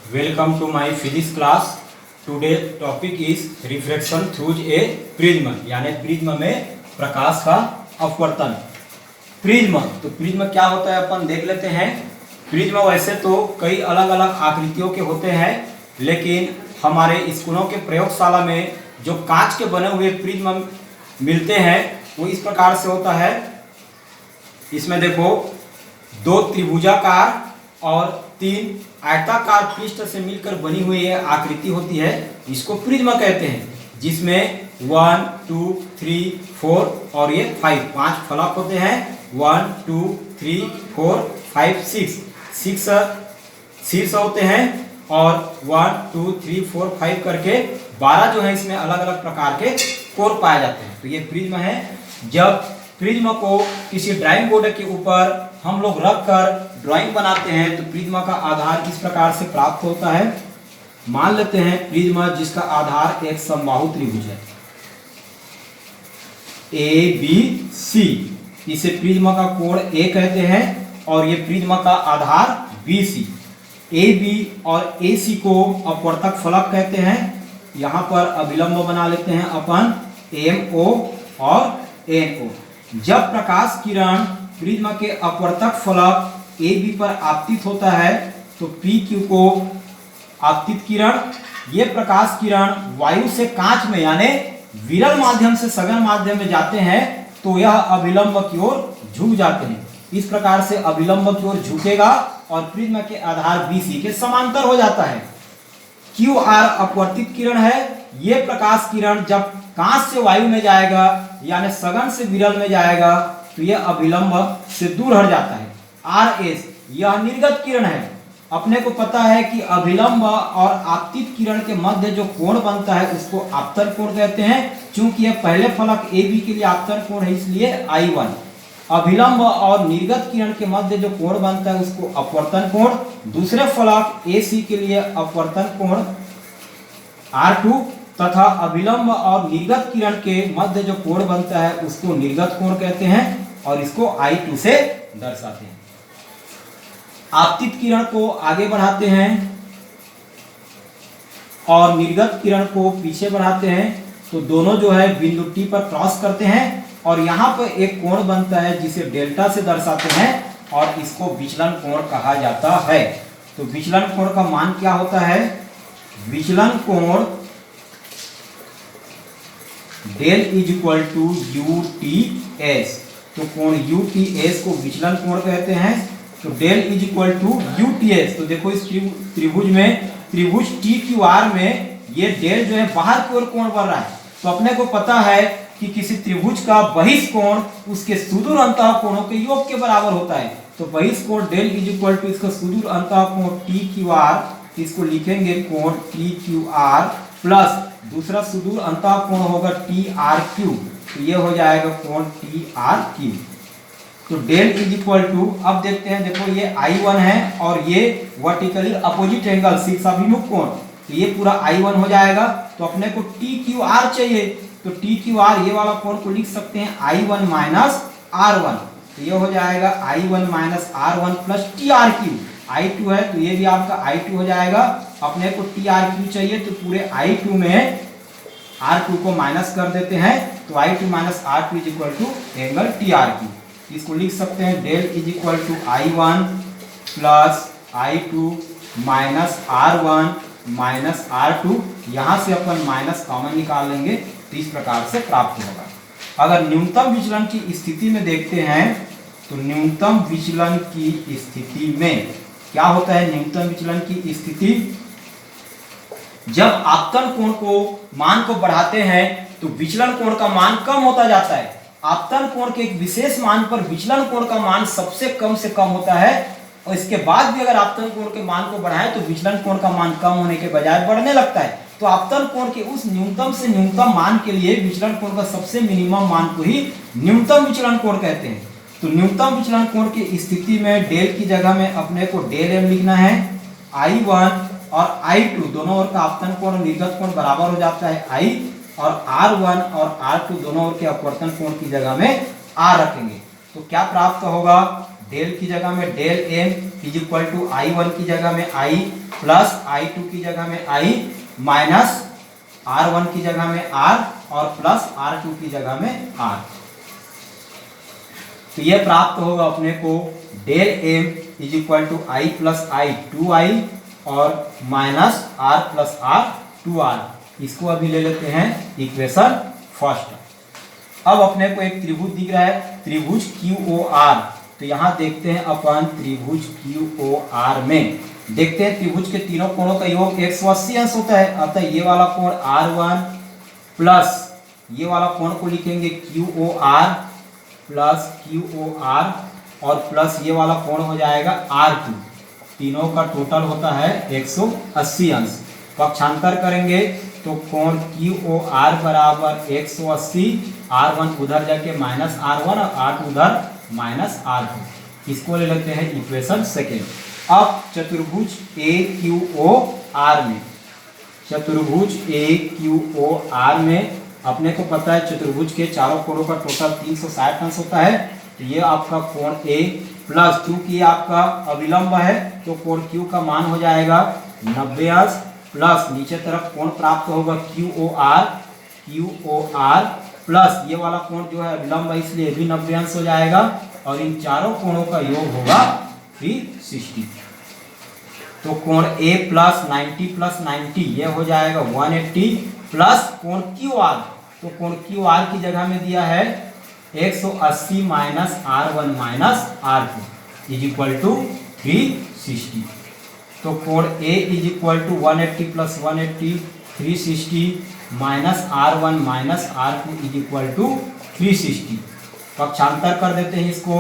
Welcome to my physics class. Today's topic is refraction through a prism, यानी prism में प्रकाश का अपवर्तन। Prism, तो प्रिज्म क्या होता है अपन देख लेते हैं। प्रिज्म वैसे तो कई अलग अलग आकृतियों के होते हैं, लेकिन हमारे स्कूलों के प्रयोगशाला में जो कांच के बने हुए प्रिज्म मिलते हैं वो इस प्रकार से होता है। इसमें देखो, दो त्रिभुजाकार और तीन आयताकार पृष्ठ से मिलकर बनी हुई ये आकृति होती है, इसको प्रिज्म कहते हैं, जिसमें 1, 2, 3, 4 और ये 5 फलक होते हैं। 1, 2, 3, 4, 5, 6 शीर्ष होते हैं और 1, 2, 3, 4, 5 करके 12 जो है इसमें अलग अलग प्रकार के कोण पाए जाते हैं। तो ये प्रिज्म है। जब प्रिज्म को किसी ड्राइंग बोर्ड के ऊपर हम लोग रखकर ड्राइंग बनाते हैं तो प्रिज्म का आधार इस प्रकार से प्राप्त होता है। मान लेते हैं प्रिज्म जिसका आधार एक समबाहु त्रिभुज है ABC, इसे प्रिज्म का कोण A कहते हैं और ये प्रिज्म का आधार BC। AB और AC को अपवर्तक फलक कहते हैं। यहाँ पर अभिलंब बना लेते हैं अपन MO और NO। जब प्रकाश किरण प्रिज्म के अपवर्तक फलक AB पर आपतित होता है तो PQ को आपतित किरण, ये प्रकाश किरण वायु से कांच में यानी विरल माध्यम से सघन माध्यम में जाते हैं तो यह अभिलंब की ओर झुक जाते हैं। इस प्रकार से अभिलंब की ओर झुकेगा और प्रिज्म के आधार BC के समांतर हो जाता है। QR अपवर्तित किरण है। ये प्रकाश किरण जब कांच से वायु में जाएगा यानी सघन से विरल में जाएगा तो यह अभिलंब से दूर हट जाता है। RS यह निर्गत किरण है। अपने को पता है कि अभिलंब और आपतित किरण के मध्य जो कोण बनता है उसको आपतन कोण कहते हैं। चूंकि यह पहले फलक AB के लिए आपतन कोण है इसलिए I1। अभिलंब और निर्गत किरण के मध्य जो कोण बनता है उसको अपवर्तन कोण, दूसरे फलक AC के लिए अपवर्तन कोण R2 तथा अभिलंब और निर्गत किरण के मध्य जो कोण बनता है उसको निर्गत कोण कहते हैं और इसको I2 से दर्शाते हैं। आपतित किरण को आगे बढ़ाते हैं और निर्गत किरण को पीछे बढ़ाते हैं तो दोनों जो है बिंदु T पर क्रॉस करते हैं और यहाँ पर एक कोण बनता है जिसे डेल्टा से दर्शाते हैं और इसको विचलन कोण कहा जाता है। तो विचलन कोण का मान क्या होता है? विचलन कोण del is equal to UTS। तो कोण UTS को विचलन कोण कहते हैं। तो del is equal to UTS। तो देखो इस त्रिभुज में, त्रिभुज TQR में ये डेल जो है बाहर की ओर कोण बन रहा है। तो अपने को पता है कि किसी त्रिभुज का बहिष्ठ कोण उसके सुदूर अंतः कोणों के योग के बराबर होता है। तो बहिष्ठ कोण डेल इज इक्वल टू इसका सुदूर अंतः कोण TQR, इसको लिखेंगे कोण TQR प्लस दूसरा सुदूर अंतः कोण होगा TRQ। तो ये हो जाएगा कोण TRQ। तो डेल इज इक्वल टू, अब देखते हैं, देखो ये I1 है और ये वर्टिकली अपोजिट एंगल शीर्षाभिमुख कोण, तो ये पूरा I1 हो जाएगा। तो अपने को TQR चाहिए तो TQR ये वाला कोण को लिख सकते हैं I1 माइनस R1। तो ये हो जाएगा I1 minus R1 plus TRQ। I2 है तो ये भी आपका I2 हो जाएगा। अपने को TRQ चाहिए तो पूरे I2 में R2 को माइनस कर देते हैं तो I2 minus R2 is equal to angle TRQ। इसको लिख सकते हैं del is equal to I1 plus I2 minus R1 minus R2। यहाँ से अपन माइनस कॉमन निकाल लेंगे तो इस प्रकार से प्राप्त होगा। अगर न्यूनतम विचलन की स्थिति में देखते हैं तो न्यूनतम विचलन की स्थिति में क्या होता है? न्यूनतम विचलन की स्थिति जब आपतन कोण को मान को बढ़ाते हैं तो विचलन कोण का मान कम होता जाता है। आपतन कोण के एक विशेष मान पर विचलन कोण का मान सबसे कम से कम होता है और इसके बाद भी अगर आपतन कोण के मान को बढ़ाएं तो विचलन कोण का मान कम होने के बजाय बढ़ने लगता है। तो आपतन कोण के उस न्यूनतम से न्यूनतम मान के लिए विचलन कोण का सबसे मिनिमम मान को ही न्यूनतम विचलन कोण कहते हैं। तो न्यूनतम विचलन कोण की स्थिति में डेल की जगह में अपने को डेल m लिखना है। I1 और I2 दोनों ओर का आपतन कोण निर्गत कोण बराबर हो जाता है I, और R1 और R2 दोनों ओर के अपवर्तन कोण की जगह में R रखेंगे तो क्या प्राप्त होगा? डेल की जगह में del m is equal to I1 की जगह में I प्लस I2 की जगह में I माइनस R1 की जगह में R और प्लस R2 की जगह में R। तो ये प्राप्त होगा अपने को del M is equal to I plus I 2I और minus R plus R 2R। इसको अभी ले लेते हैं इक्वेशन फर्स्ट। अब अपने को एक त्रिभुज दिख रहा है, त्रिभुज QOR। तो यहाँ देखते हैं अपन त्रिभुज QOR में देखते हैं त्रिभुज के तीनों कोणों का योग 180 अंश होता है। अतः ये वाला कोण R1 प्लस ये वाला कोण को लिखेंगे QOR प्लस QOR और प्लस ये वाला कोण हो जाएगा R2। तीनों का टोटल होता है 180 अंश। पक्षांतर करेंगे तो कोण QOR बराबर 180, R1 उधर जाके माइनस R1 और R2 उधर माइनस R2। इसको ले लेते हैं इक्वेशन सेकेंड। अब चतुर्भुज AQOR में, चतुर्भुज AQOR में अपने को पता है चतुर्भुज के चारों कोणों का टोटल 360 अंश होता है। तो ये आपका कोण A प्लस क्योंकि आपका अविलंब है तो कोण Q का मान हो जाएगा 90 अंश प्लस नीचे तरफ कोण प्राप्त होगा QOR प्लस ये वाला कोण जो है विलंब है इसलिए भी 90 अंश हो जाएगा और इन चारों कोणों का योग होगा 360। तो कोण A प्लस 90 ये हो जाएगा 180 प्लस कोण QR। तो कोण QR की जगह में दिया है 180 minus R1 minus R2 is equal to 360। तो कोण A is equal to 180 plus 180 360 minus R1 minus R2 is equal to 360। पक्षांतर कर देते हैं इसको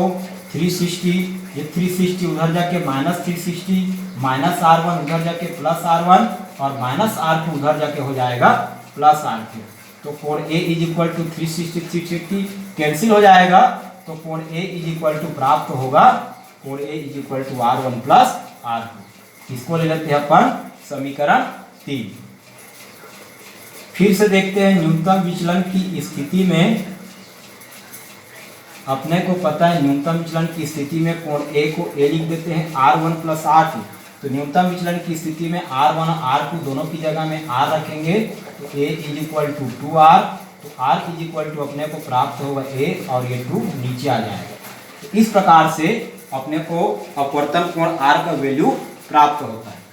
360, ये 360 उधर जाके माइनस 360 माइनस R1 उधर जाके प्लस R1 और माइनस R2 उधर जाके हो जाएगा प्लस R2। तो कोण A is equal to 360 360 cancel हो जाएगा। तो कोण A इज इक्वल टू प्राप्त होगा कोण A is equal to R1 plus R2। इसको ले लेते हैं अपन समीकरण 3। फिर से देखते हैं न्यूनतम विचलन की स्थिति में अपने को पता है न्यूनतम विचलन की स्थिति में कोण A को A लिख देते हैं R1 प्लस R2। तो न्यूनतम विचलन की स्थिति में R1 और R2 दोनों की जगह में R रखेंगे तो A is equal to 2R। तो R इज इक्वल टू अपने को प्राप्त होगा A और ये 2 नीचे आ जाएगा। तो इस प्रकार से अपने को अपवर्तन कोण R का वैल्यू प्राप्त होता है।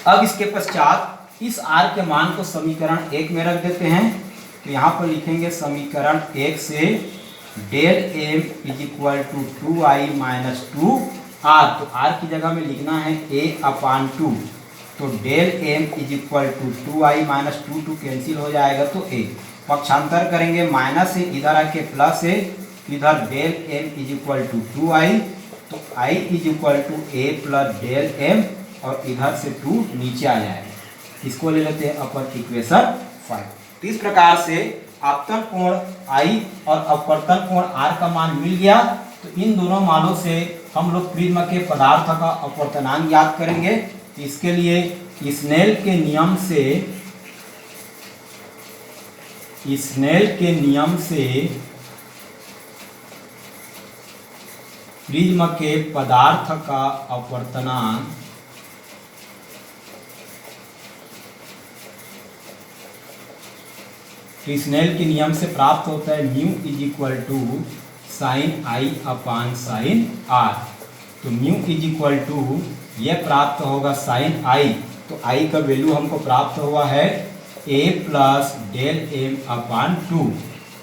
अब इसके पश्चात इस R के मान को समीकरण 1 में रख देते हैं। तो यहाँ पर लिखेंगे समीकरण 1 से del M is equal to 2I minus 2R। तो R की जगह में लिखना है A अपान 2। तो del M is equal to 2I minus 2 cancel हो जाएगा तो A। पक्षांतर करेंगे माइनस से इधर आके प्लस है, इधर del M is equal to 2I। तो I is equal to A plus del M और इधर से 2 नीचे आ जाएगा। इसको ले लेते हैं अपन इक्वेशन 5। तो इस प्रकार से आपतन कोण I और अपवर्तन कोण R का मान मिल गया। तो इन दोनों मानों से हम लोग प्रिज्म के पदार्थ का अपवर्तनांक याद करेंगे। तो इसके लिए स्नेल के नियम से प्रिज्म के पदार्थ का अपवर्तनांक स्नेल के नियम से प्राप्त होता है mu is equal to sine I upon sine R। तो म्यू इज इक्वल टू ये प्राप्त होगा साइन I। तो I का वैल्यू हमको प्राप्त हुआ है A plus del M upon 2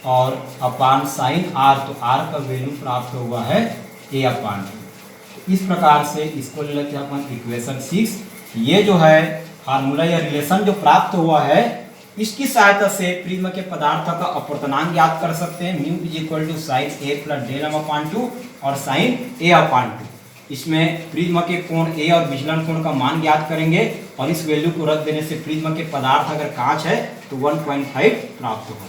और अपान साइन R। तो R का वैल्यू प्राप्त हुआ है A अपान 2। तो इस प्रकार से इसको ले लेते हैं अपन इक्वेशन 6। ये जो है फार्मूला या रिलेशन जो प्राप्त हुआ है इसकी सहायता से प्रिज्म के पदार्थ का अपवर्तनांक याद कर सकते हैं। Mu is equal to sine A plus del M upon 2 और साइन A अपान 2। इसमें प्रिज्म के कोण A और विचलन कोण का मान याद करेंगे और इस वैल्यू को रख देने से प्रिज्म के पदार्थ अगर कांच है तो 1.5 प्राप्त होगा।